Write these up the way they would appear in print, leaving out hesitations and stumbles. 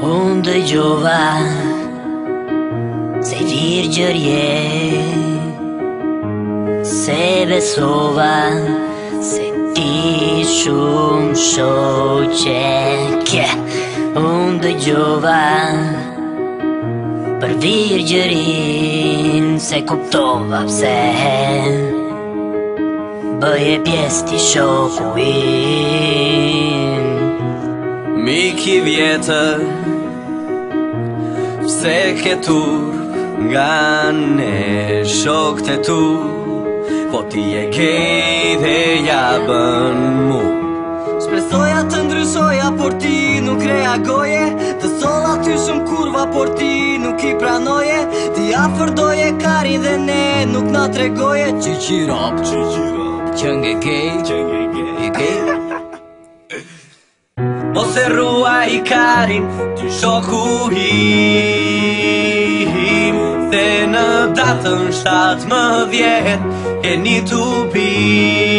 Unë dëgjova se virgjër je, se besova se ti shumë shoqe ke. Unë dëgjova për virgjërin, se kuptova pse bëje pjesë ti shoku im. Miki vjetër, pse ke turp nga ne shokët e tu, po ti e kej dhe ja bën mu. Shpresoja të ndryshoja, por ti nuk reagoje. Të solla ty shumë kurva, por ti nuk i pranoje. Ti afërdoje kari dhe ne nuk na tregoje. Qiqirap, qënge kej. Mos e ruaj karin, ty shoku im. Dhe në datën 17 e një tubim.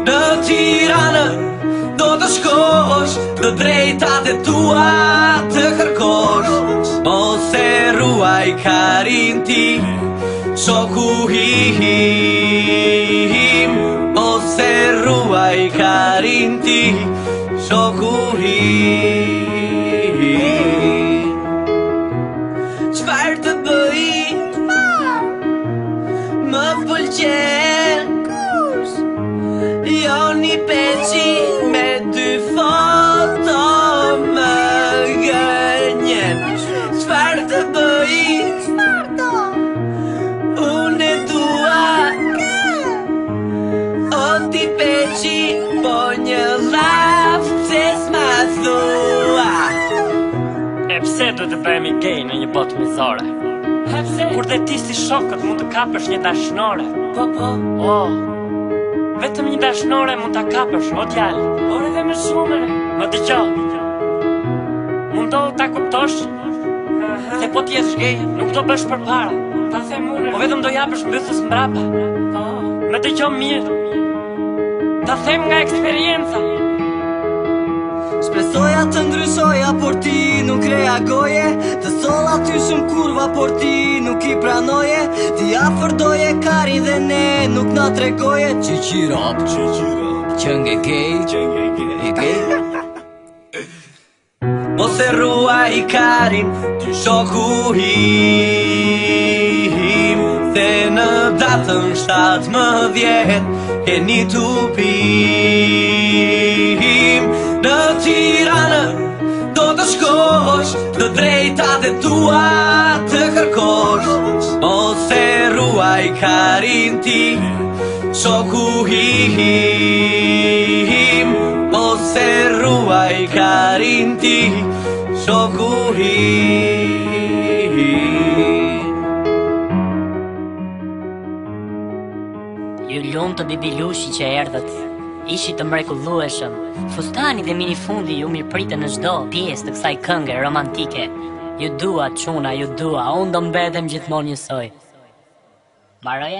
Në Tiranë do të shkosh, të drejtat e tua të kërkosh. Mos e ruaj karin ti, shoku im. Mos e ruaj karin ti, shoku im. Çfarë të bëj? Më pëlqen jo një peqi me 2 foto më gënjen. Çfarë të bëj? Unë e dua o ti peqi, po një laf se s'ma thua. E pse du të bëhemi gej në një botë mizore? Kur dhe ti si shokët mund të kapësh një dashnore. Po Vetëm një dashnore mund ta kapësh, o djalë. Por edhe më shumë. Më dëgjoj. Mundohu ta kuptosh se po ti je gej, nuk do bësh përpara. Ta them unë. Po vetëm do japësh mbythës mbrapa. Më dëgjoj mirë. Ta them nga eksperienca. Shpresoja të ndryshoja, por ti nuk reagoje. Të solla ty shumë kurva, por ti nuk i pranoje. Ti afërdoje kari dhe ne nuk na tregoje. Qiqirap, qënge kej. Mos e ruaj karin, ty shoku im. Dhe në datën 17 e një tubim. Në Tiranë do të shkosh, të drejtat e tua të kërkosh. Mos e ruaj karin ti, shoku im. Mos e ruaj karin ti, shoku im. Ju lumë të bibilushi që erdhët, ishi të mrekullueshëm. Fustani dhe minifundi ju mirëpritën në çdo pjesë të kësaj këngë romantike. Ju dua çuna, ju dua, unë do mbetem gjithmonë njësoj. Mbaroje?